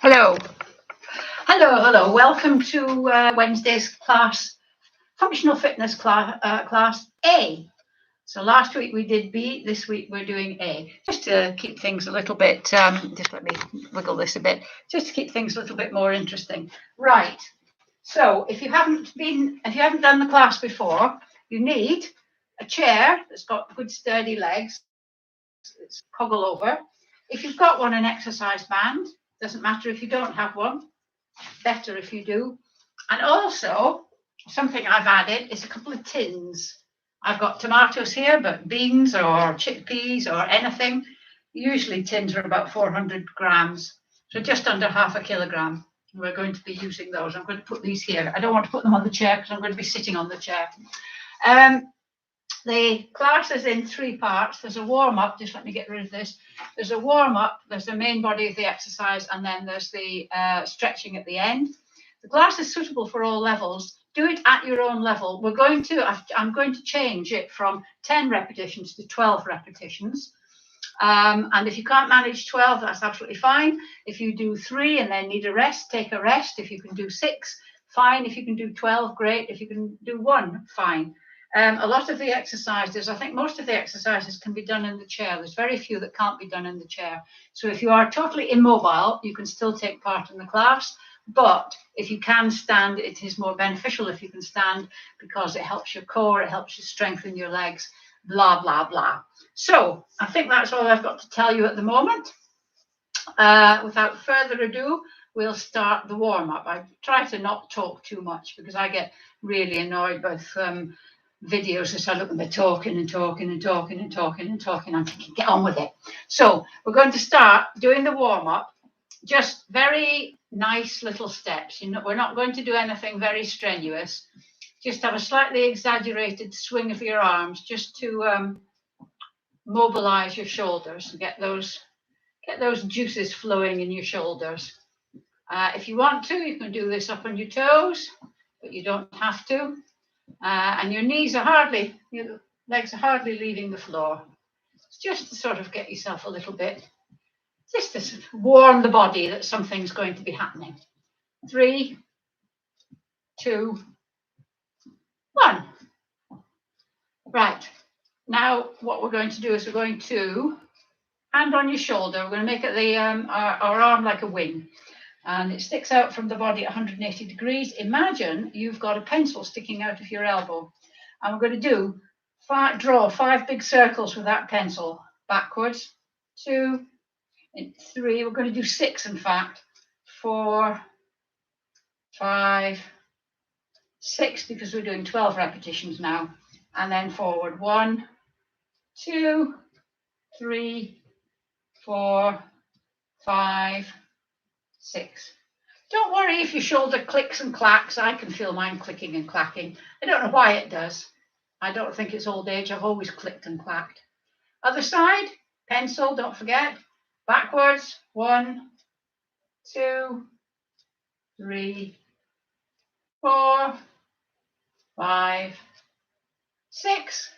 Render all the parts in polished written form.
Hello. Hello. Welcome to Wednesday's class, functional fitness class A. So last week we did B, this week we're doing A. Just to keep things a little bit, just let me wiggle this a bit, just to keep things a little bit more interesting. Right. So if you haven't done the class before, you need a chair that's got good sturdy legs. It's coggle over. If you've got one, an exercise band. Doesn't matter if you don't have one. Better if you do. And also, something I've added is a couple of tins. I've got tomatoes here, but beans or chickpeas or anything. Usually tins are about 400 grams, so just under half a kilogram. We're going to be using those. I'm going to put these here. I don't want to put them on the chair because I'm going to be sitting on the chair. The class is in 3 parts. There's a warm-up, just let me get rid of this. There's a warm-up, there's the main body of the exercise, and then there's the stretching at the end. The class is suitable for all levels. Do it at your own level. I'm going to change it from 10 repetitions to 12 repetitions. And if you can't manage 12, that's absolutely fine. If you do 3 and then need a rest, take a rest. If you can do 6, fine. If you can do 12, great. If you can do 1, fine. A lot of the exercises, I think most of the exercises can be done in the chair. There's very few that can't be done in the chair. So if you are totally immobile, you can still take part in the class. But if you can stand, it is more beneficial if you can stand because it helps your core, it helps you strengthen your legs, blah, blah, blah. So I think that's all I've got to tell you at the moment. Without further ado, we'll start the warm-up. I try to not talk too much because I get really annoyed with videos that I look at me talking. I'm thinking, get on with it. So we're going to start doing the warm-up, just very nice little steps. We're not going to do anything very strenuous. Just have a slightly exaggerated swing of your arms just to mobilize your shoulders and get those juices flowing in your shoulders. If you want to, you can do this up on your toes, but you don't have to. And your legs are hardly leaving the floor. It's just to sort of get yourself a little bit, just to warn the body that something's going to be happening. 3, 2, 1. Right. Now what we're going to do is we're going to hand on your shoulder. We're going to make it our arm like a wing. And it sticks out from the body at 180 degrees. Imagine you've got a pencil sticking out of your elbow. And we're going to draw 5 big circles with that pencil. Backwards, 2, and 3. We're going to do 6, in fact. 4, 5, 6, because we're doing 12 repetitions now. And then forward. 1, 2, 3, 4, 5, 6. Don't worry if your shoulder clicks and clacks. I can feel mine clicking and clacking. I don't know why it does. I don't think it's old age. I've always clicked and clacked. Other side, pencil, don't forget. Backwards, 1, 2, 3, 4, 5, 6.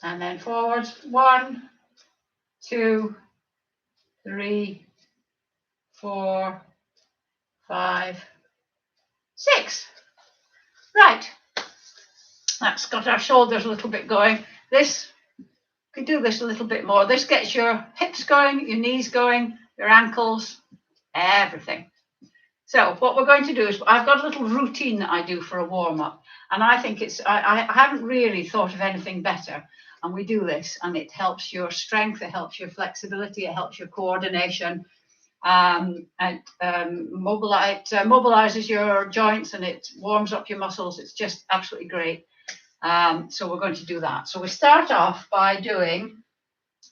And then forwards, 1, 2, 3, 4, 5, 6. Right. That's got our shoulders a little bit going. This, can do this a little bit more. This gets your hips going, your knees going, your ankles, everything. So what we're going to do is, I've got a little routine that I do for a warm-up. And I think I haven't really thought of anything better. And we do this, and it helps your strength, it helps your flexibility, it helps your coordination. It mobilizes your joints and it warms up your muscles. It's just absolutely great. So we're going to do that. So we start off by doing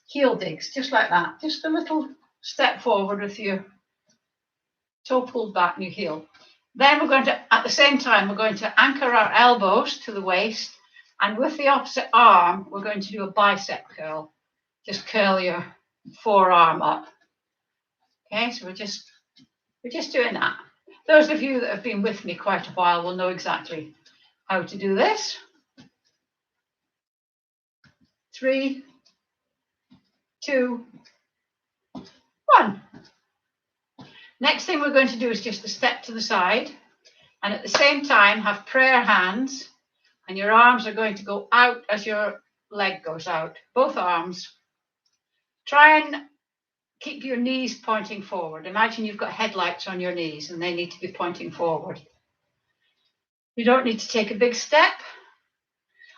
heel digs, just like that. Just a little step forward with your toe pulled back and your heel. Then we're going to, at the same time, we're going to anchor our elbows to the waist. And with the opposite arm, we're going to do a bicep curl. Just curl your forearm up. Okay, so we're just doing that. Those of you that have been with me quite a while will know exactly how to do this. 3, 2, 1. Next thing we're going to do is just a step to the side, and at the same time have prayer hands, and your arms are going to go out as your leg goes out, both arms. Try and keep your knees pointing forward. Imagine you've got headlights on your knees and they need to be pointing forward. You don't need to take a big step.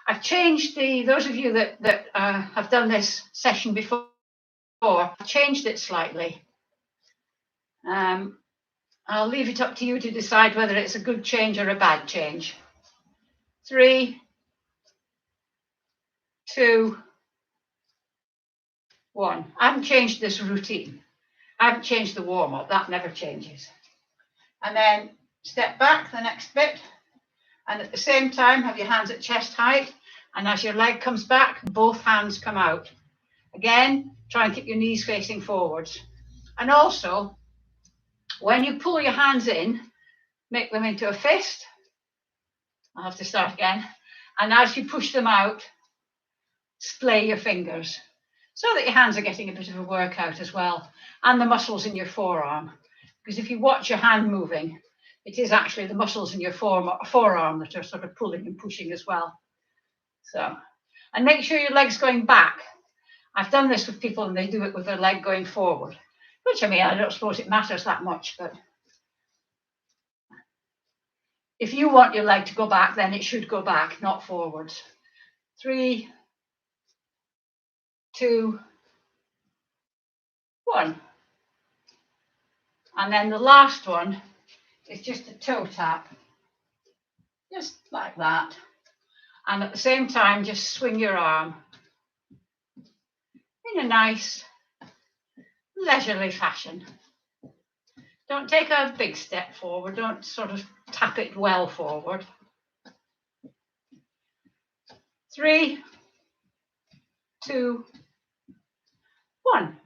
I've changed those of you that have done this session before, I've changed it slightly. I'll leave it up to you to decide whether it's a good change or a bad change. 3, 2, 1. I haven't changed this routine. I haven't changed the warm-up. That never changes. And then step back the next bit. And at the same time, have your hands at chest height. And as your leg comes back, both hands come out. Again, try and keep your knees facing forwards. And also, when you pull your hands in, make them into a fist. I'll have to start again. And as you push them out, splay your fingers so that your hands are getting a bit of a workout as well. And the muscles in your forearm. Because if you watch your hand moving, it is actually the muscles in your forearm that are sort of pulling and pushing as well. So, and make sure your leg's going back. I've done this with people and they do it with their leg going forward, which, I mean, I don't suppose it matters that much, but if you want your leg to go back, then it should go back, not forwards. 3, 2, 1. And then the last one is just a toe tap, just like that. And at the same time, just swing your arm in a nice, leisurely fashion. Don't take a big step forward. Don't sort of tap it well forward. 3, 2, 1.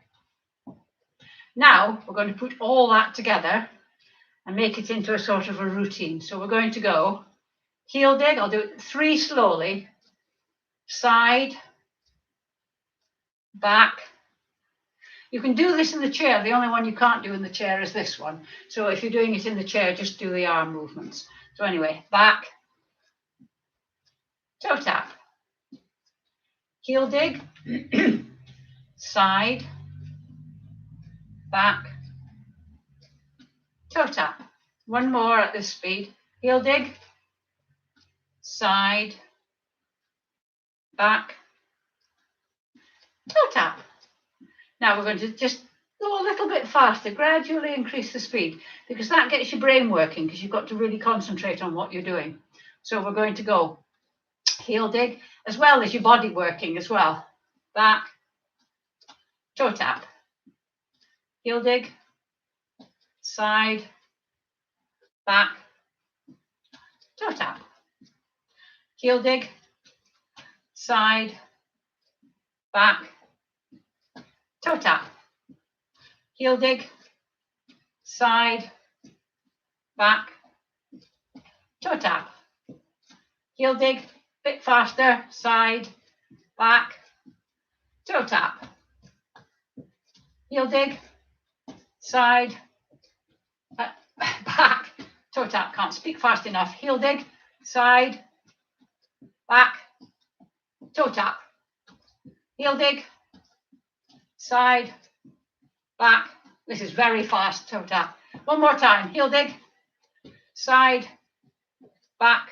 Now we're going to put all that together and make it into a sort of a routine. So we're going to go heel dig. I'll do it 3 slowly. Side, back. You can do this in the chair. The only one you can't do in the chair is this one. So if you're doing it in the chair, just do the arm movements. So anyway, back, toe tap, heel dig, side, back, toe tap. One more at this speed. Heel dig, side, back, toe tap. Now we're going to just go a little bit faster, gradually increase the speed, because that gets your brain working, because you've got to really concentrate on what you're doing. So we're going to go heel dig, as well as your body working as well. Back, toe tap, heel dig, side, back, toe tap, heel dig, side, back, toe tap, heel dig, side, back, toe tap, heel dig, bit faster, side, back, toe tap, heel dig, side, back, toe tap. Can't speak fast enough. Heel dig, side, back, toe tap, heel dig, side, back. This is very fast, toe tap. One more time. Heel dig, side, back,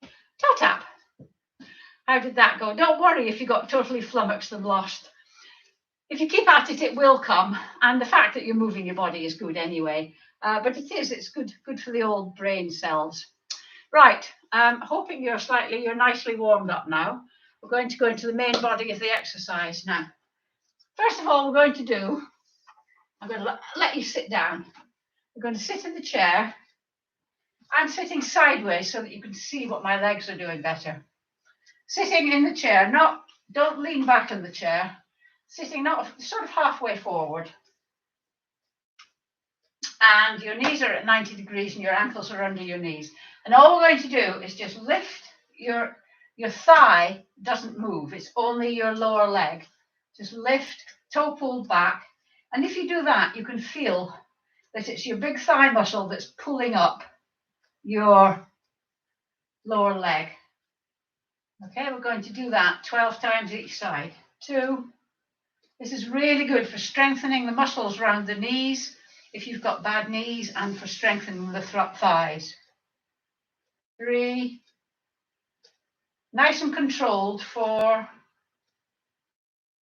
toe tap. How did that go? Don't worry if you got totally flummoxed and lost. If you keep at it, it will come. And the fact that you're moving your body is good anyway. But it's good for the old brain cells. Right, hoping you're nicely warmed up now. We're going to go into the main body of the exercise now. First of all, I'm going to let you sit down. We're going to sit in the chair. I'm sitting sideways so that you can see what my legs are doing better. Sitting in the chair, don't lean back in the chair. Sitting sort of halfway forward. And your knees are at 90 degrees and your ankles are under your knees. And all we're going to do is just lift your thigh doesn't move. It's only your lower leg. Just lift, toe pulled back. And if you do that, you can feel that it's your big thigh muscle that's pulling up your lower leg. Okay, we're going to do that 12 times each side. 2. This is really good for strengthening the muscles around the knees, if you've got bad knees, and for strengthening the thighs. 3. Nice and controlled. 4.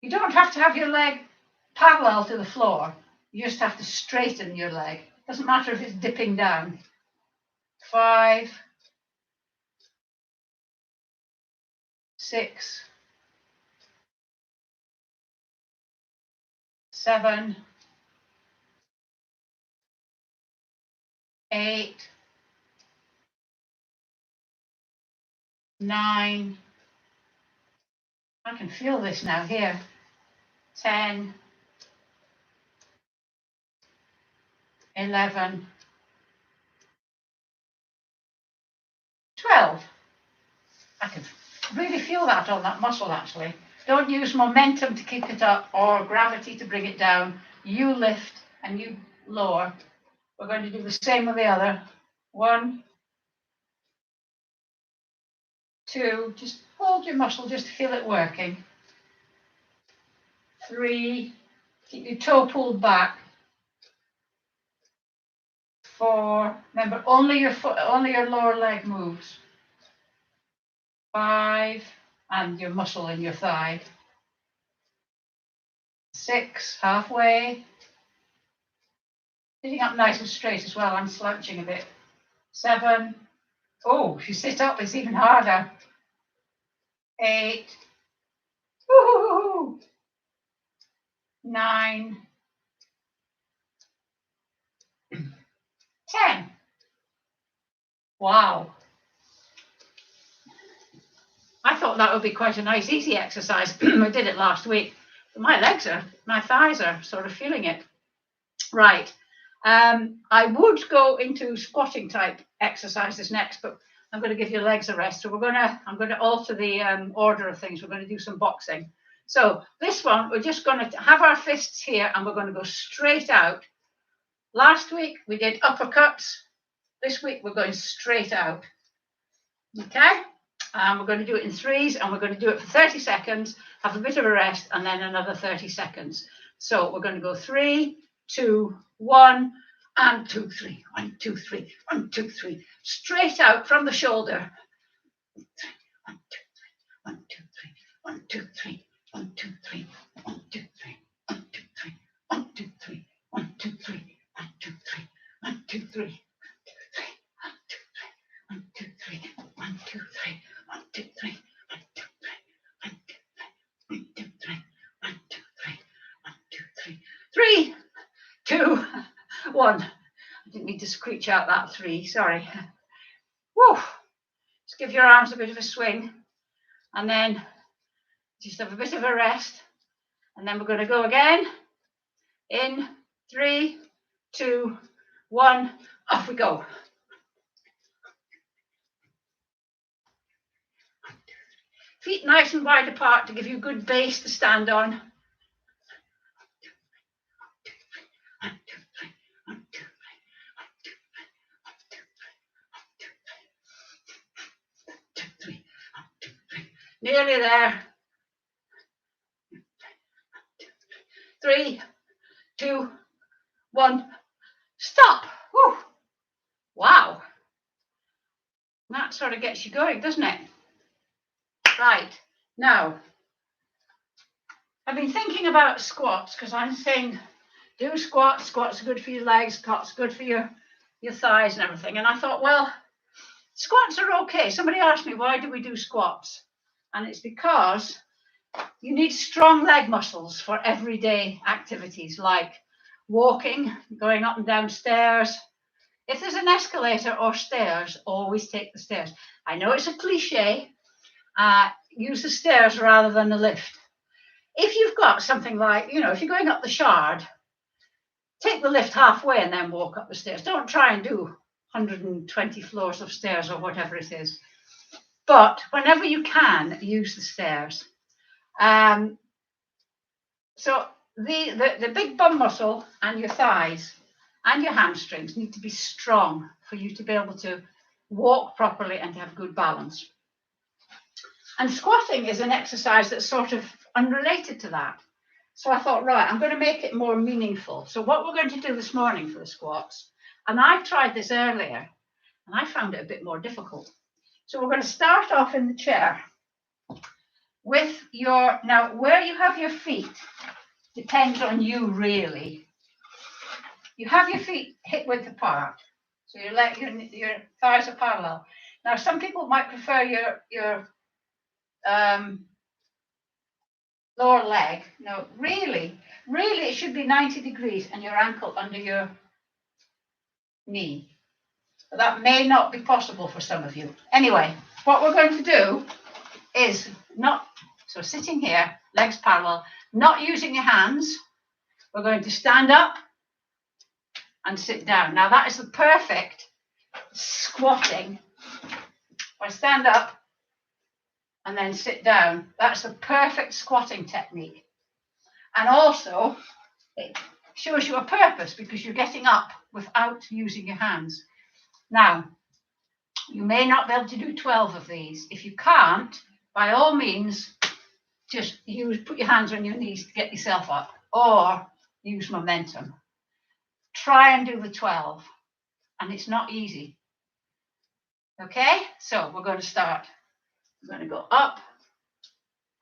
You don't have to have your leg parallel to the floor. You just have to straighten your leg. Doesn't matter if it's dipping down. 5. 6. 7. 8. 9. I can feel this now here. 10. 11. 12. I can really feel that on that muscle actually. Don't use momentum to keep it up or gravity to bring it down. You lift and you lower. We're going to do the same with the other. 1, 2, just hold your muscle just to feel it working. 3, keep your toe pulled back. 4, remember only your foot, only your lower leg moves. 5, and your muscle in your thigh. 6, halfway. Sitting up nice and straight as well. I'm slouching a bit. 7. Oh, if you sit up, it's even harder. 8. Woo-hoo-hoo. 9. 10. Wow. I thought that would be quite a nice, easy exercise. I did it last week. But my thighs are sort of feeling it. Right. I would go into squatting type exercises next, but I'm going to give your legs a rest. So I'm going to alter the order of things. We're going to do some boxing. So this one, we're just going to have our fists here and we're going to go straight out. Last week we did uppercuts. This week we're going straight out. Okay? We're going to do it in 3s and we're going to do it for 30 seconds, have a bit of a rest, and then another 30 seconds. So we're going to go 3, 2, 1, and 2, 3. 1, 2, 3. 1, 2, 3. Straight out from the shoulder. 1, 2, 3. 1, 2, 3. 1, 2, 3. 1, 2, 3. 1, 2, 3. 1, 2, 3. 1, 2, 3. 1, 2, 3. 1, 2, 3. 1, 2, 3. 1, 2, 3. 1, 2, 3. 1, 2, 3. 1, 2, 3. 1, 2, 3. 1, 2, 3. 1, 2, 3. 3, 2, 1. I didn't mean to screech out that 3. Sorry. Woo. Just give your arms a bit of a swing, and then just have a bit of a rest, and then we're going to go again. In 3, 2, 1. Off we go. Feet nice and wide apart to give you good base to stand on. 1, 2, 3. 1, 2, 3. 1, 2, 3. 1, 2, 3. 1, 2, 3. 1, 2, 3. 1, 2, 3. Nearly there. 3, 2, 1. Stop. Whew. Wow. That sort of gets you going, doesn't it? Right. Now, I've been thinking about squats because I'm saying do squats. Squats are good for your legs. Squats are good for your thighs and everything. And I thought, well, squats are okay. Somebody asked me, why do we do squats? And it's because you need strong leg muscles for everyday activities like walking, going up and down stairs. If there's an escalator or stairs, always take the stairs. I know it's a cliche. Use the stairs rather than the lift. If you've got something like, if you're going up the Shard, take the lift halfway and then walk up the stairs. Don't try and do 120 floors of stairs or whatever it is. But whenever you can, use the stairs. So the big bum muscle and your thighs and your hamstrings need to be strong for you to be able to walk properly and to have good balance. And squatting is an exercise that's sort of unrelated to that. So I thought, right, I'm going to make it more meaningful. So what we're going to do this morning for the squats, and I tried this earlier, and I found it a bit more difficult. So we're going to start off in the chair with your, now where you have your feet depends on you really. You have your feet hip width apart, so your thighs are parallel. Now some people might prefer your lower leg. No, really it should be 90 degrees and your ankle under your knee. But that may not be possible for some of you. Anyway, what we're going to do is not, so sitting here, legs parallel, not using your hands. We're going to stand up and sit down. Now that is the perfect squatting. If I stand up and then sit down, that's the perfect squatting technique. And also, it shows you a purpose because you're getting up without using your hands. Now, you may not be able to do 12 of these. If you can't, by all means, just put your hands on your knees to get yourself up, or use momentum. Try and do the 12, and it's not easy. Okay, so we're going to start. We're going to go up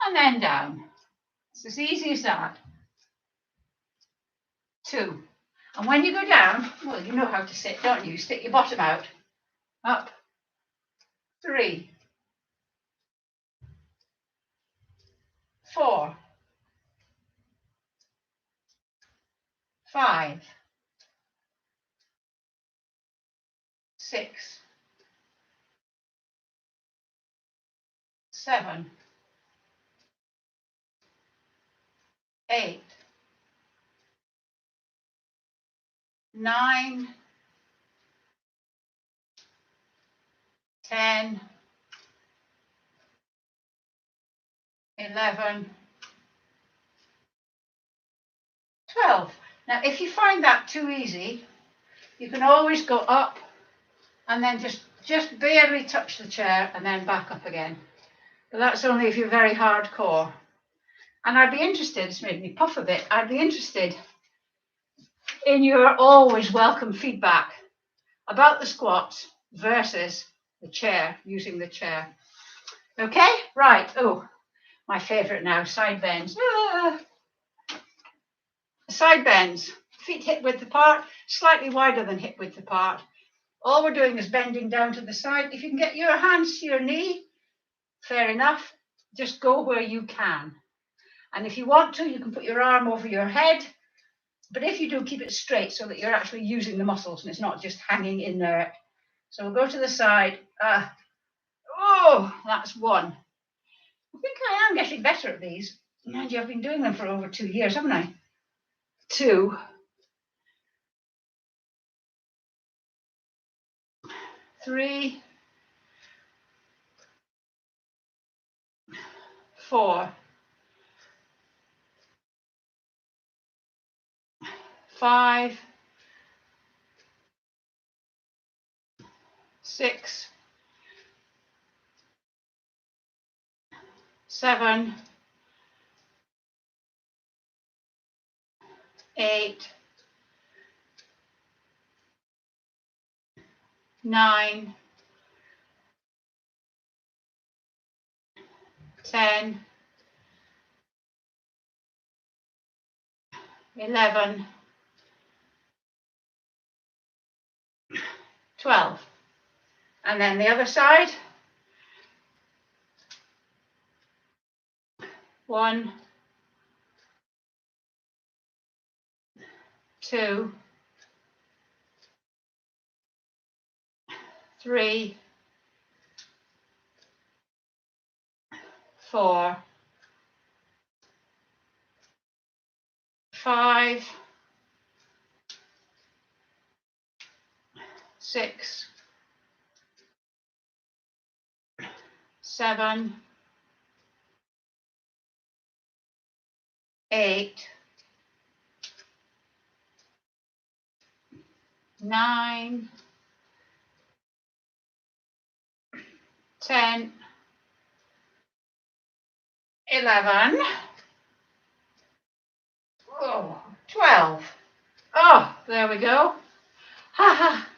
and then down. It's as easy as that. 2. And when you go down, well, you know how to sit, don't you? Stick your bottom out. Up. 3. 4. 5. 6. 7. 8. 9. 10. 11. 12. Now, if you find that too easy, you can always go up and then just barely touch the chair and then back up again. But that's only if you're very hardcore. And I'd be interested, it's made me puff a bit, I'd be interested in your always welcome feedback about the squats versus the chair, using the chair. Okay, right, oh, my favorite now, side bends. Side bends, feet hip width apart, slightly wider than hip width apart. All we're doing is bending down to the side. If you can get your hands to your knee, fair enough, just go where you can. And if you want to, you can put your arm over your head. But if you do, keep it straight so that you're actually using the muscles and it's not just hanging in there. So we'll go to the side. Oh, that's 1. I think I am getting better at these. Mind you, I've been doing them for over 2 years, haven't I? 2. 3. 4. 5. 6. 7. 8. 9. 10. 11. 12. And then the other side. 1. 2. 3. 4. 5. 6. 7. 8. 9, 10, 11, 12. Oh, there we go. Ha ha.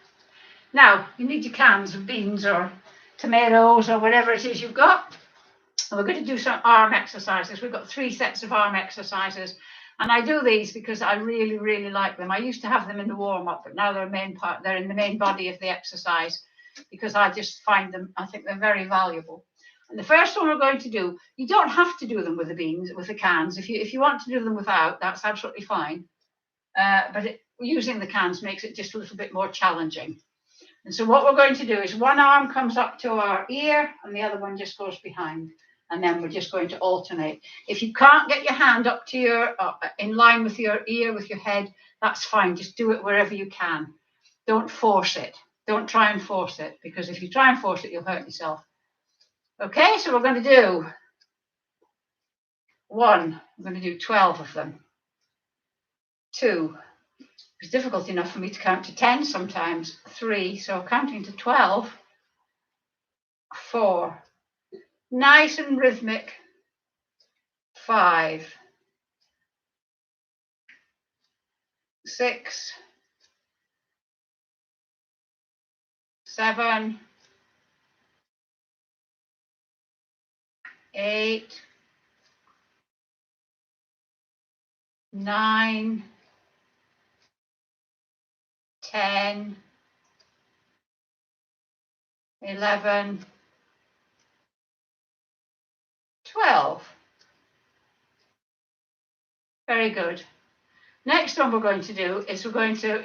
Now, you need your cans of beans or tomatoes or whatever it is you've got. And we're going to do some arm exercises. We've got 3 sets of arm exercises. And I do these because I really, really like them. I used to have them in the warm-up, but now they're in the main body of the exercise because I just find them, I think they're very valuable. And the first one we're going to do, you don't have to do them with the beans, with the cans. If you want to do them without, that's absolutely fine. But using the cans makes it just a little bit more challenging. And so what we're going to do is one arm comes up to our ear and the other one just goes behind. And then we're just going to alternate. If you can't get your hand up to your, in line with your ear, with your head, that's fine. Just do it wherever you can. Don't force it. Don't try and force it, because if you try and force it, you'll hurt yourself. Okay, so we're going to do 1. We're going to do 12 of them. 2. It's difficult enough for me to count to 10 sometimes. 3, so counting to 12. 4. Nice and rhythmic. 5. 6. 7. 8. 9. 10. 11. 12. Very good. Next one we're going to do is we're going to,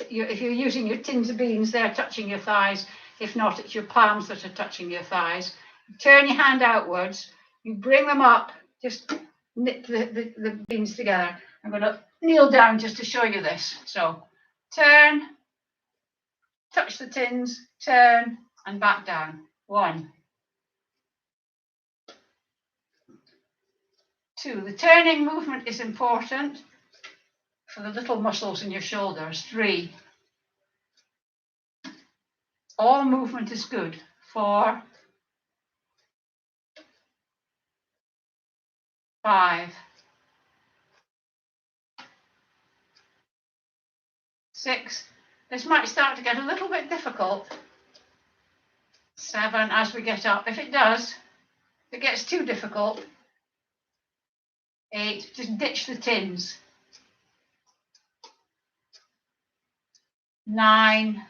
if you're using your tins of beans, they're touching your thighs. If not, it's your palms that are touching your thighs. Turn your hand outwards. You bring them up. Just knit the beans together. I'm going to kneel down just to show you this. So turn, touch the tins, turn, and back down. 1. 2. The turning movement is important for the little muscles in your shoulders. 3. All movement is good. 4. 5. 6. This might start to get a little bit difficult. 7 as we get up. If it does, if it gets too difficult. 8. Just ditch the tins. 9.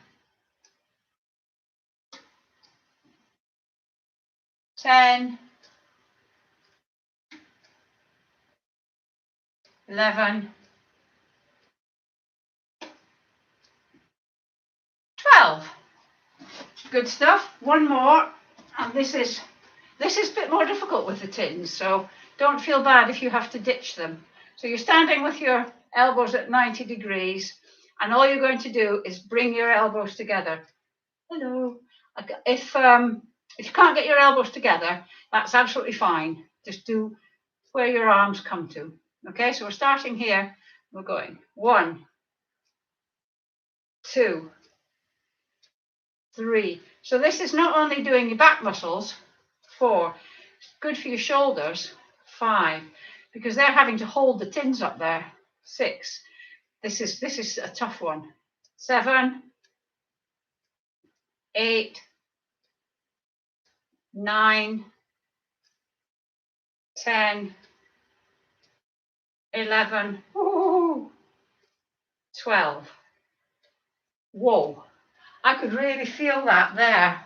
10. 11. 12. Good stuff. One more, and this is a bit more difficult with the tins, so don't feel bad if you have to ditch them. So you're standing with your elbows at 90 degrees, and all you're going to do is bring your elbows together. Hello. If you can't get your elbows together, that's absolutely fine. Just do where your arms come to. Okay, so we're starting here. We're going 1, 2, 3. So this is not only doing your back muscles. 4. Good for your shoulders. 5. Because they're having to hold the tins up there. 6. This is a tough one. 7. 8. 9. 10. 11. 12. Whoa. I could really feel that there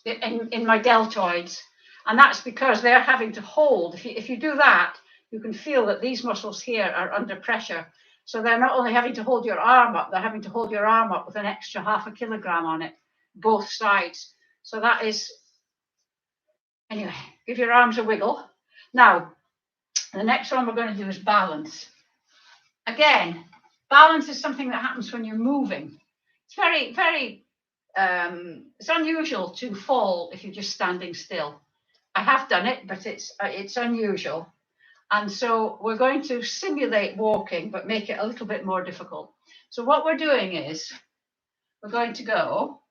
in my deltoids. And that's because they're having to hold. If you do that, you can feel that these muscles here are under pressure. So they're not only having to hold your arm up, they're having to hold your arm up with an extra ½ kilogram on it, both sides. So that is, anyway, give your arms a wiggle. Now, the next one we're going to do is balance. Again, balance is something that happens when you're moving. It's very, very, it's unusual to fall if you're just standing still. I have done it, but it's unusual. And so we're going to simulate walking, but make it a little bit more difficult. So what we're doing is we're going to go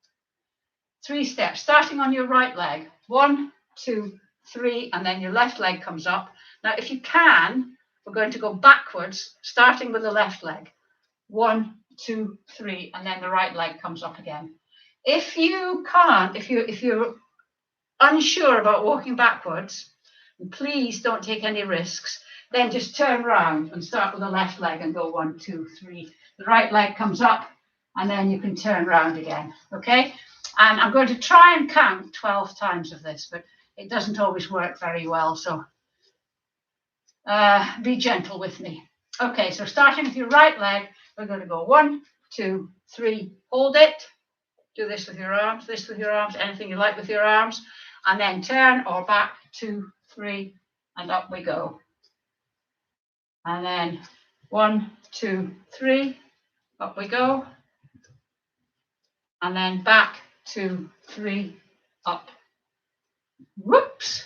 3 steps, starting on your right leg. 1, 2, 3, and then your left leg comes up. Now, if you can, we're going to go backwards, starting with the left leg. 1, 2, 3, and then the right leg comes up again. If you can't, if you're unsure about walking backwards, please don't take any risks. Then just turn around and start with the left leg and go 1, 2, 3. The right leg comes up, and then you can turn around again. Okay? And I'm going to try and count 12 times of this, but it doesn't always work very well. So be gentle with me. Okay, so starting with your right leg, we're going to go 1, 2, 3, hold it. Do this with your arms, this with your arms, anything you like with your arms. And then turn or back, 2, 3, and up we go. And then 1, 2, 3, up we go. And then back, 2, 3, up. Whoops.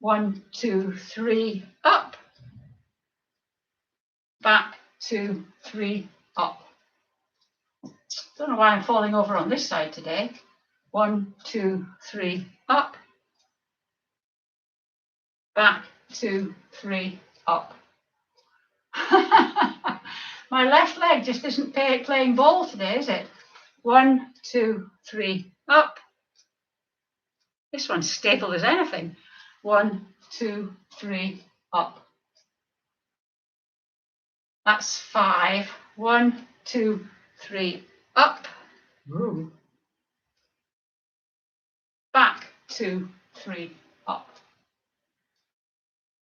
1, 2, 3, up. Back, 2, 3, up. Don't know why I'm falling over on this side today. 1, 2, 3, up. Back, 2, 3, up. My left leg just isn't playing ball today, is it? 1, 2, 3, up. This one's stable as anything. 1, 2, 3, up. That's 5. 1, 2, 3, up. Ooh. Back, 2, 3, up.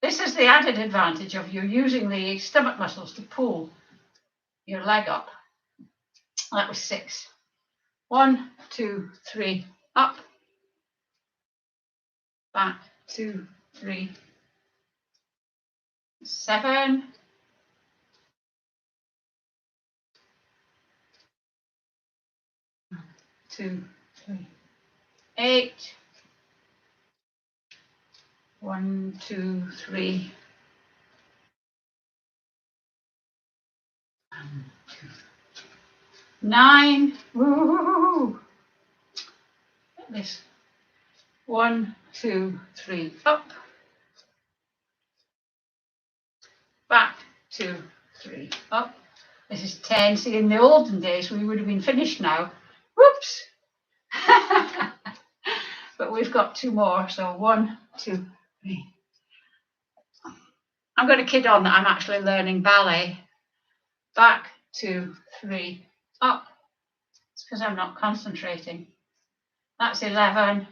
This is the added advantage of you using the stomach muscles to pull your leg up. That was 6. 1, 2, 3, up. Back, 2, 3, 7. 2, 3, 8. 1, 2, 3. 1, 2, 9. Woo! This. 1, 2, 3, up. Back, 2, 3, up. This is 10. See, in the olden days, we would have been finished now. Whoops! But we've got 2 more. So 1, 2, 3. I'm going to kid on that I'm actually learning ballet. Back, 2, 3, up. It's because I'm not concentrating. That's 11.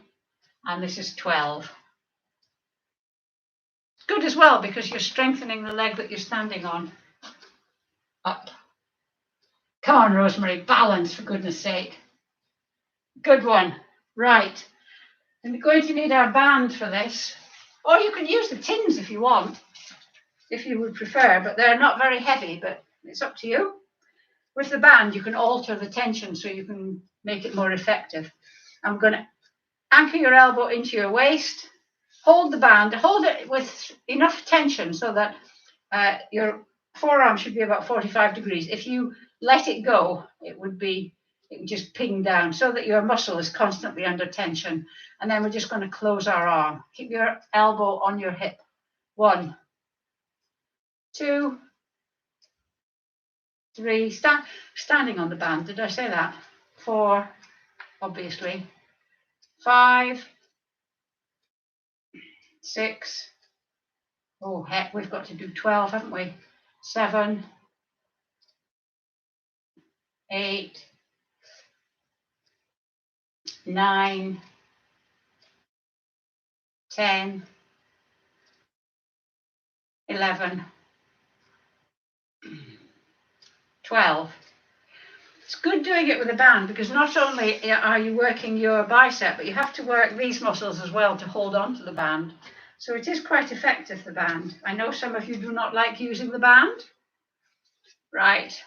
And this is 12. Good as well, because you're strengthening the leg that you're standing on. Up. Come on, Rosemary, balance, for goodness sake. Good one. Right. And we're going to need our band for this. Or you can use the tins if you want, if you would prefer, but they're not very heavy, but it's up to you. With the band, you can alter the tension so you can make it more effective. I'm going to anchor your elbow into your waist. Hold the band, hold it with enough tension so that your forearm should be about 45 degrees. If you let it go, it would just ping down so that your muscle is constantly under tension. And then we're just going to close our arm. Keep your elbow on your hip. 1, 2, 3. Standing on the band. Did I say that? 4, obviously. 5, 6. Oh, heck, we've got to do 12, haven't we? 7, 8, 9, 10, 11, 12. It's good doing it with a band because not only are you working your bicep, but you have to work these muscles as well to hold on to the band. So it is quite effective, the band. I know some of you do not like using the band. Right.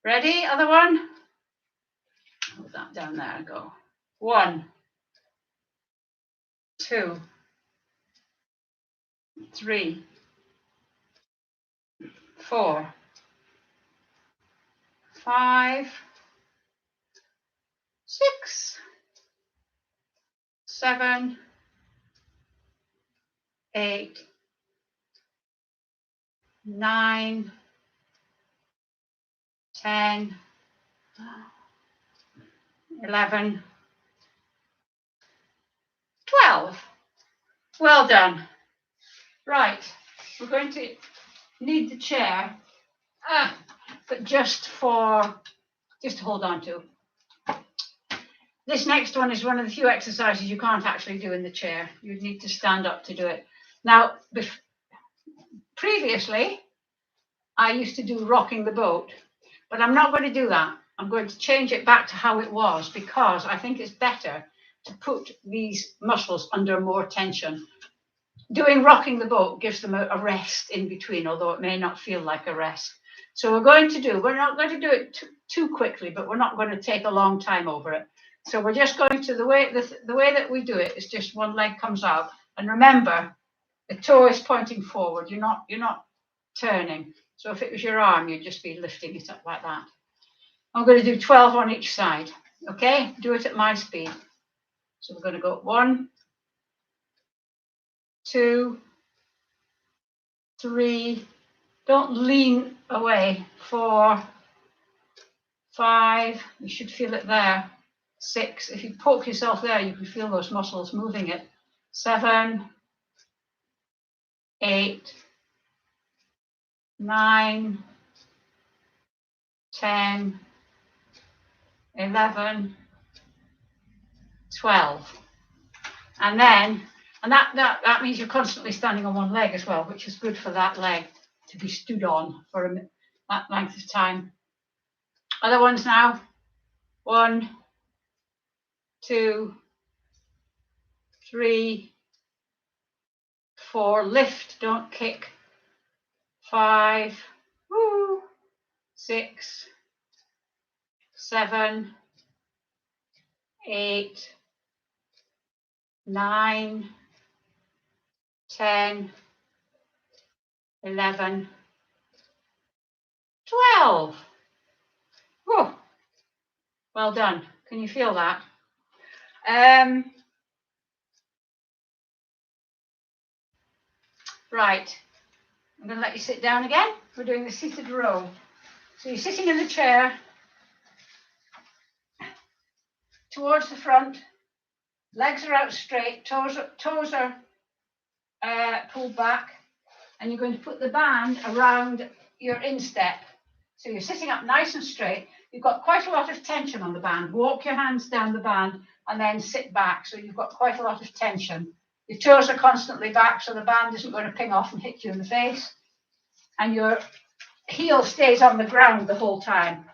Ready? Other one? Put that down there and go. 1, 2, 3, 4, 5, 6, 7, 8, 9, 10, 11, 12. Well done. Right, we're going to need the chair, but just to hold on to. This next one is one of the few exercises you can't actually do in the chair. You need to stand up to do it. Now, previously, I used to do rocking the boat, but I'm not going to do that. I'm going to change it back to how it was because I think it's better to put these muscles under more tension. Doing rocking the boat gives them a rest in between, although it may not feel like a rest. So we're not going to do it too quickly, but we're not going to take a long time over it. So we're just going to, the way that we do it is just one leg comes out. And remember, the toe is pointing forward. You're not turning. So if it was your arm, you'd just be lifting it up like that. I'm going to do 12 on each side. Okay, do it at my speed. So we're going to go 1, 2, 3, don't lean away, 4, 5, you should feel it there, 6, if you poke yourself there, you can feel those muscles moving it, 7, 8, 9, 10, 11, 12. And that means you're constantly standing on one leg as well, which is good for that leg to be stood on for that length of time. Other ones now. 1, 2, 3, 4. Lift, don't kick. 5, 6, 7, 8, 9, 10, 11, 12. Whew. Well done. Can you feel that? Right. I'm going to let you sit down again. We're doing the seated row. So you're sitting in the chair towards the front. Legs are out straight. Toes are pulled back. And you're going to put the band around your instep. So you're sitting up nice and straight. You've got quite a lot of tension on the band. Walk your hands down the band and then sit back. So you've got quite a lot of tension. Your toes are constantly back, so the band isn't going to ping off and hit you in the face. And your heel stays on the ground the whole time.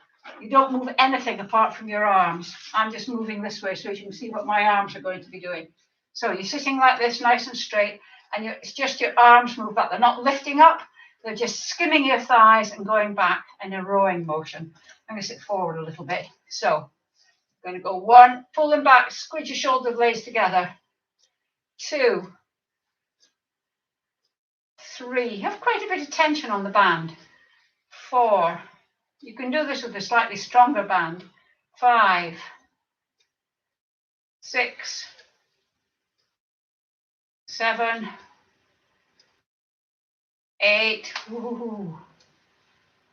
You don't move anything apart from your arms. I'm just moving this way so you can see what my arms are going to be doing. So you're sitting like this, nice and straight, and it's just your arms move back. They're not lifting up. They're just skimming your thighs and going back in a rowing motion. I'm going to sit forward a little bit. So I'm going to go 1, pull them back, squeeze your shoulder blades together. 2, 3, you have quite a bit of tension on the band. 4, you can do this with a slightly stronger band. 5, 6, 7, 8,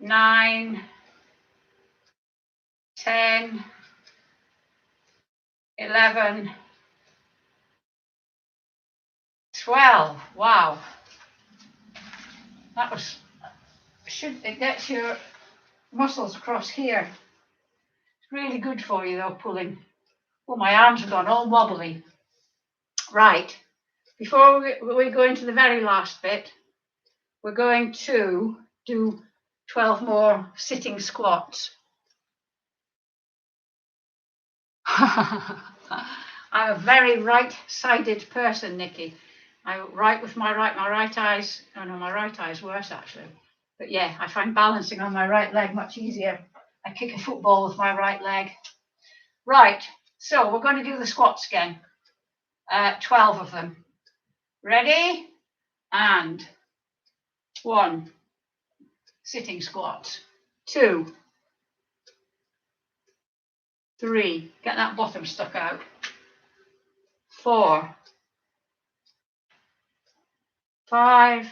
9, 10, 11, 12. Wow. That was, it gets your muscles across here. It's really good for you though, pulling. Oh, my arms have gone all wobbly. Right. Before we go into the very last bit, we're going to do 12 more sitting squats. I'm a very right-sided person, Nikki. I write with my right eyes. Oh no, my right eye is worse actually. But yeah, I find balancing on my right leg much easier. I kick a football with my right leg. Right, so we're going to do the squats again. 12 of them. Ready? and 1, sitting squats, 2, 3, get that bottom stuck out, 4, 5,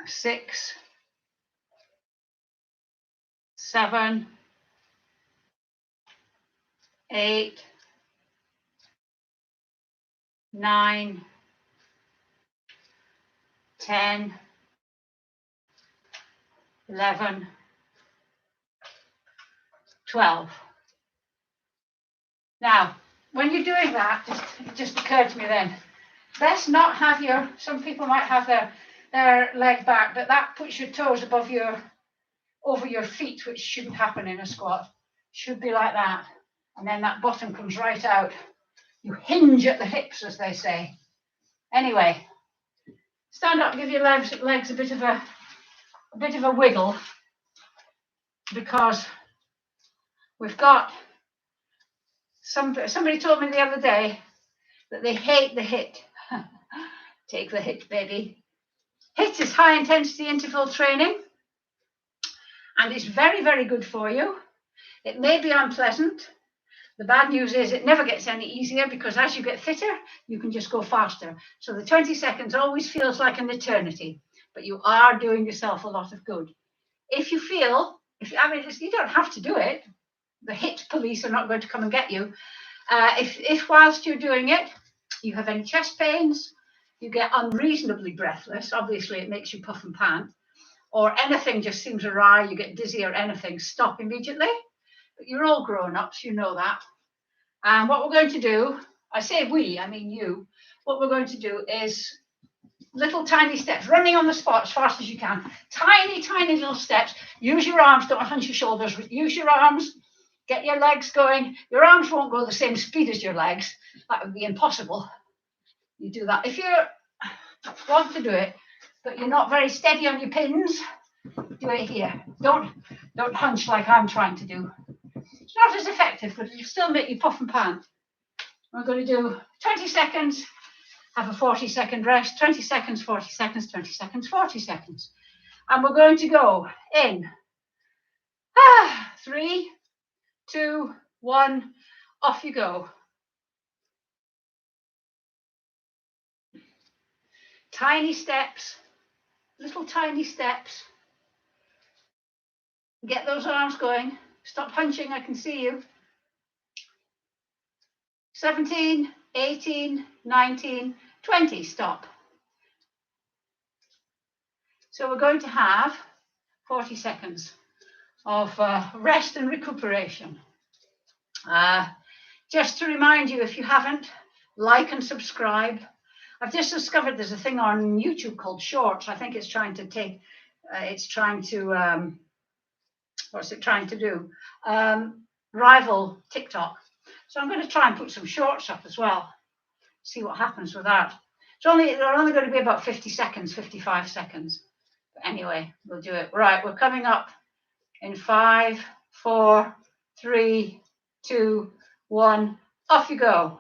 6, 7, 8, 9, 10, 11, 12. Now, when you're doing that, it just occurred to me then, best not have your, some people might have their leg back, but that puts your toes above over your feet, which shouldn't happen in a squat. Should be like that. And then that bottom comes right out. You hinge at the hips, as they say. Anyway, stand up, give your legs a bit of a wiggle, because we've got somebody told me the other day that they hate the HIIT. Take the HIIT, baby. HIIT is high intensity interval training, and it's very, very good for you. It may be unpleasant. The bad news is it never gets any easier, because as you get fitter, you can just go faster. So the 20 seconds always feels like an eternity, but you are doing yourself a lot of good. If you feel, you don't have to do it. The HIIT police are not going to come and get you. If whilst you're doing it, you have any chest pains, you get unreasonably breathless, obviously it makes you puff and pant, or anything just seems awry, you get dizzy or anything, stop immediately. But you're all grown-ups, you know that. And what we're going to do, I say we, I mean you, what we're going to do is little tiny steps, running on the spot as fast as you can. Tiny, tiny little steps. Use your arms, don't hunch your shoulders. Use your arms, get your legs going. Your arms won't go the same speed as your legs. That would be impossible. You do that. If you want to do it, but you're not very steady on your pins, do it here. Don't hunch like I'm trying to do. It's not as effective, but it'll still make you puff and pant. We're going to do 20 seconds, have a 40-second rest, 20 seconds, 40 seconds, 20 seconds, 40 seconds. And we're going to go in 3, 2, 1, off you go. Tiny steps, little tiny steps. Get those arms going. Stop hunching, I can see you. 17, 18, 19, 20, stop. So we're going to have 40 seconds of rest and recuperation. Just to remind you, if you haven't, like and subscribe. I've just discovered there's a thing on YouTube called Shorts. I think it's trying to take, what's it trying to do? Rival TikTok. So I'm going to try and put some shorts up as well. See what happens with that. They're only going to be about 50 seconds, 55 seconds. But anyway, we'll do it. Right, we're coming up in 5, 4, 3, 2, 1. Off you go.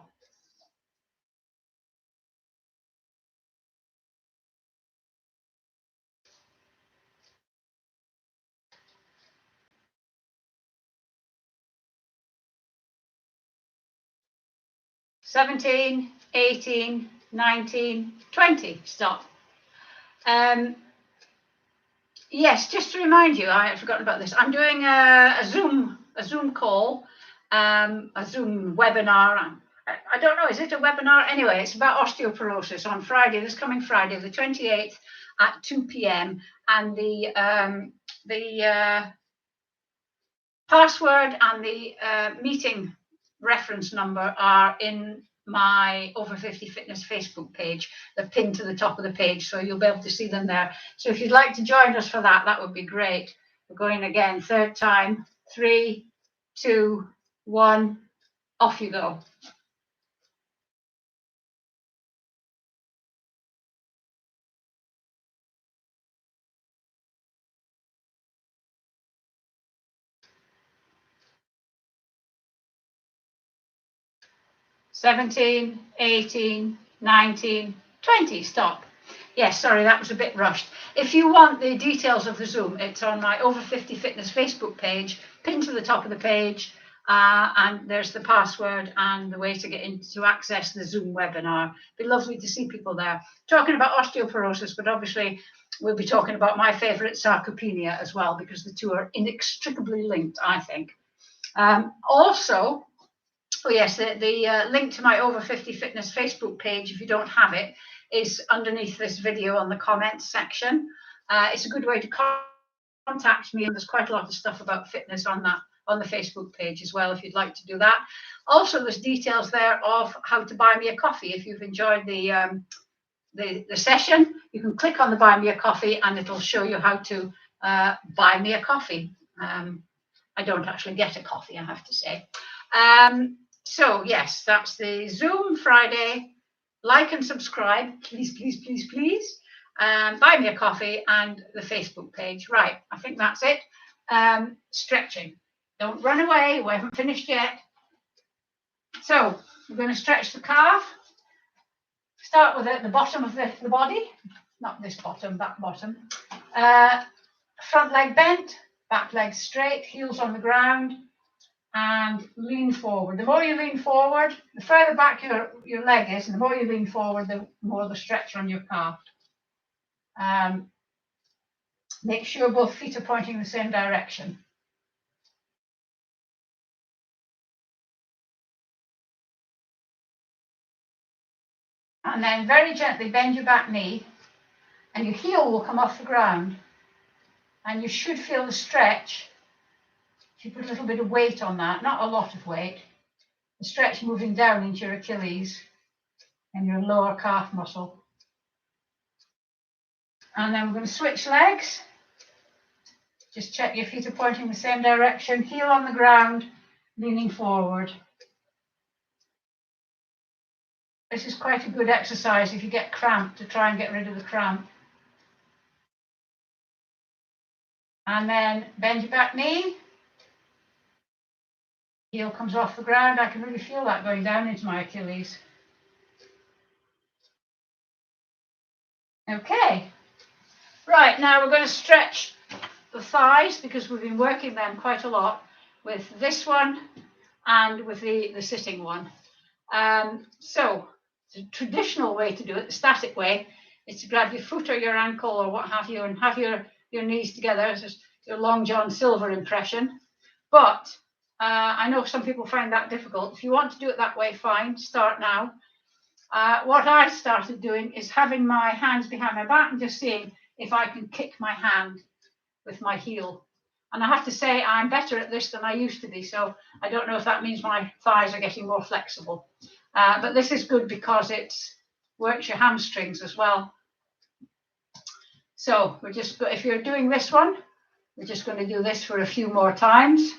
"17, 18, 19, 20. Stop. Yes, just to remind you, I had forgotten about this. I'm doing a Zoom call, a Zoom webinar. I don't know, is it a webinar? Anyway, it's about osteoporosis on Friday, this coming Friday, the 28th at 2 p.m. And the password and the meeting reference number are in my Over 50 Fitness Facebook page. They're pinned to the top of the page, so you'll be able to see them there. So if you'd like to join us for that, that would be great. We're going again, third time. 3, 2, 1, off you go. "17, 18, 19, 20, stop. Yes, sorry, that was a bit rushed. If you want the details of the Zoom, it's on my Over 50 Fitness Facebook page, pinned to the top of the page, and there's the password and the way to get in to access the Zoom webinar. It'd be lovely to see people there. Talking about osteoporosis, but obviously we'll be talking about my favourite, sarcopenia, as well, because the two are inextricably linked, I think. Also, oh yes, the link to my Over 50 Fitness Facebook page, if you don't have it, is underneath this video on the comments section. It's a good way to contact me, and there's quite a lot of stuff about fitness on the Facebook page as well, if you'd like to do that. Also, there's details there of how to buy me a coffee. If you've enjoyed the session, you can click on the buy me a coffee and it'll show you how to buy me a coffee. I don't actually get a coffee, I have to say. So yes, that's the Zoom Friday. Like and subscribe, please, please, please, please. Buy me a coffee and the Facebook page. Right, I think that's it. Stretching. Don't run away, we haven't finished yet. So we're going to stretch the calf. Start with the bottom of the body, not this bottom, that bottom. Front leg bent, back leg straight, heels on the ground, and lean forward. The more you lean forward, the further back your leg is, and the more you lean forward, the more the stretch on your calf. Make sure both feet are pointing the same direction. And then very gently bend your back knee, and your heel will come off the ground, and you should feel the stretch. If you put a little bit of weight on that, not a lot of weight, the stretch moving down into your Achilles and your lower calf muscle. And then we're going to switch legs. Just check your feet are pointing the same direction, heel on the ground, leaning forward. This is quite a good exercise if you get cramp, to try and get rid of the cramp. And then bend your back knee. Heel comes off the ground. I can really feel that going down into my Achilles. Okay. Right, now we're going to stretch the thighs, because we've been working them quite a lot with this one and with the sitting one. So the traditional way to do it, the static way, is to grab your foot or your ankle or what have you and have your knees together. It's just your Long John Silver impression. But I know some people find that difficult. If you want to do it that way, fine, start now. What I started doing is having my hands behind my back and just seeing if I can kick my hand with my heel. And I have to say I'm better at this than I used to be, so I don't know if that means my thighs are getting more flexible. But this is good because it works your hamstrings as well. So we're just, if you're doing this one, we're just going to do this for a few more times.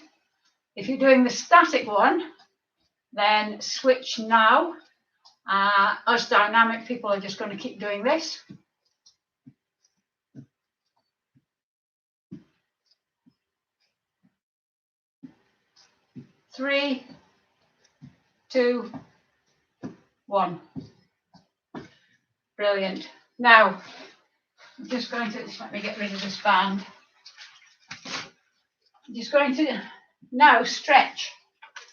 If you're doing the static one, then switch now. Us dynamic people are just going to keep doing this. 3, 2, 1. Brilliant. Now, I'm just going to, let me get rid of this band. I'm just going to now stretch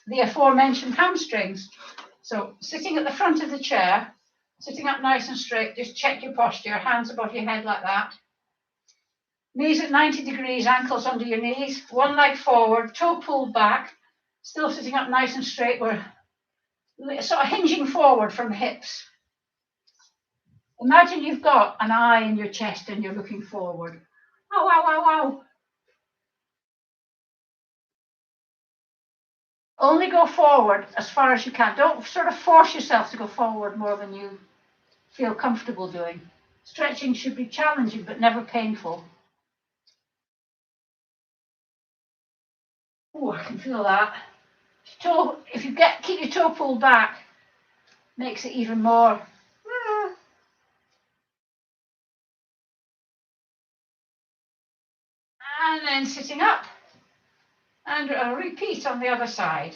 the aforementioned hamstrings. So sitting at the front of the chair, sitting up nice and straight, just check your posture, hands above your head like that. Knees at 90 degrees, ankles under your knees, one leg forward, toe pulled back, still sitting up nice and straight. We're sort of hinging forward from the hips. Imagine you've got an eye in your chest and you're looking forward. Ow, ow, ow, ow. Only go forward as far as you can. Don't sort of force yourself to go forward more than you feel comfortable doing. Stretching should be challenging but never painful. Oh, I can feel that. If you keep your toe pulled back, makes it even more. And then sitting up. And a repeat on the other side.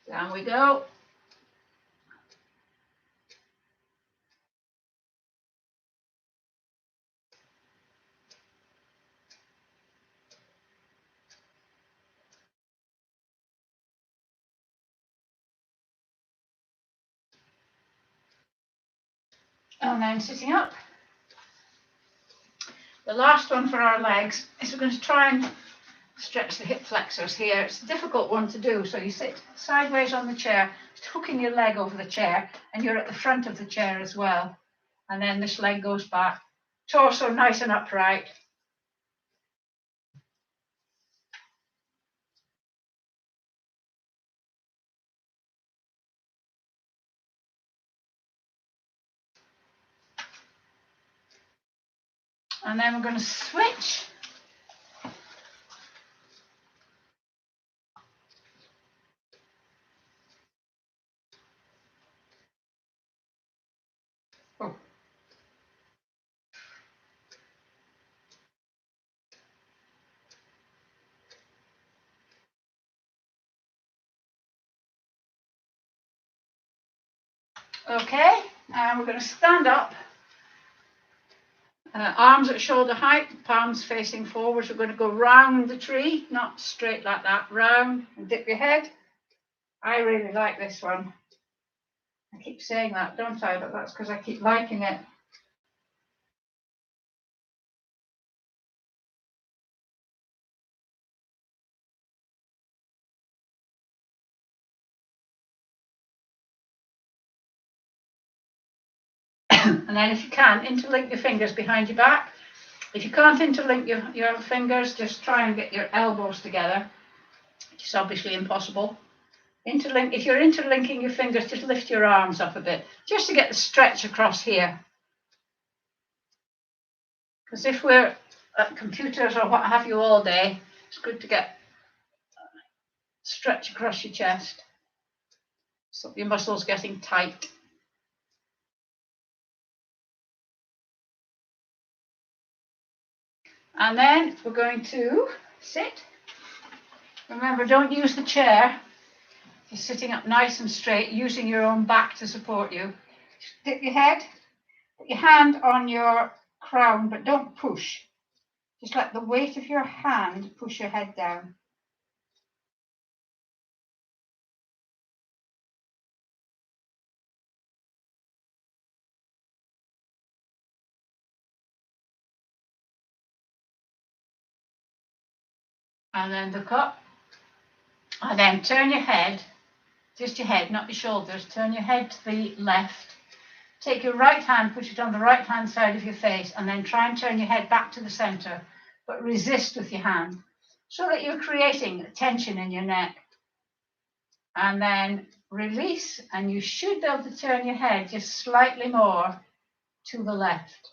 Down we go. And then sitting up. The last one for our legs is we're going to try and stretch the hip flexors here. It's a difficult one to do, so you sit sideways on the chair, just hooking your leg over the chair, and you're at the front of the chair as well. And then this leg goes back. Torso nice and upright. And then we're going to switch. Oh. Okay, and we're going to stand up. Arms at shoulder height, palms facing forwards. We're going to go round the tree, not straight like that, round, and dip your head. I really like this one. I keep saying that, don't I? But that's because I keep liking it. And then if you can, interlink your fingers behind your back. If you can't interlink your fingers, just try and get your elbows together, which is obviously impossible. If you're interlinking your fingers, just lift your arms up a bit, just to get the stretch across here. Because if we're at computers or what have you all day, it's good to get stretch across your chest. Stop your muscles getting tight. And then we're going to sit. Remember, don't use the chair. You're sitting up nice and straight, using your own back to support you. Dip your head, put your hand on your crown, but don't push. Just let the weight of your hand push your head down. And then look up. And then turn your head, just your head, not your shoulders. Turn your head to the left. Take your right hand, put it on the right hand side of your face, and then try and turn your head back to the center, but resist with your hand, so that you're creating tension in your neck. And then release, and you should be able to turn your head just slightly more to the left.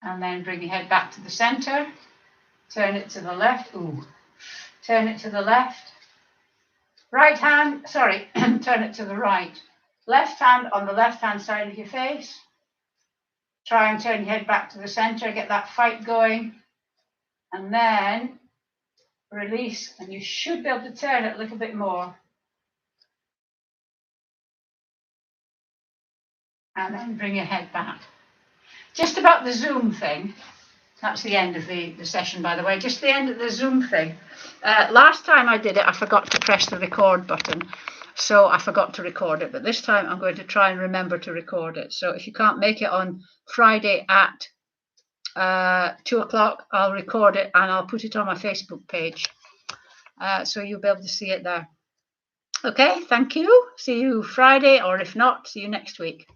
And then bring your head back to the center. Turn it to the left. Ooh. Turn it to the left. Right hand, sorry, turn it to the right. Left hand on the left hand side of your face. Try and turn your head back to the center, get that fight going. And then release, and you should be able to turn it a little bit more. And then bring your head back. Just about the Zoom thing. That's the end of the session, by the way. Just the end of the Zoom thing. Last time I did it, I forgot to press the record button. So I forgot to record it. But this time I'm going to try and remember to record it. So if you can't make it on Friday at 2 o'clock, I'll record it and I'll put it on my Facebook page. So you'll be able to see it there. Okay, thank you. See you Friday, or if not, see you next week.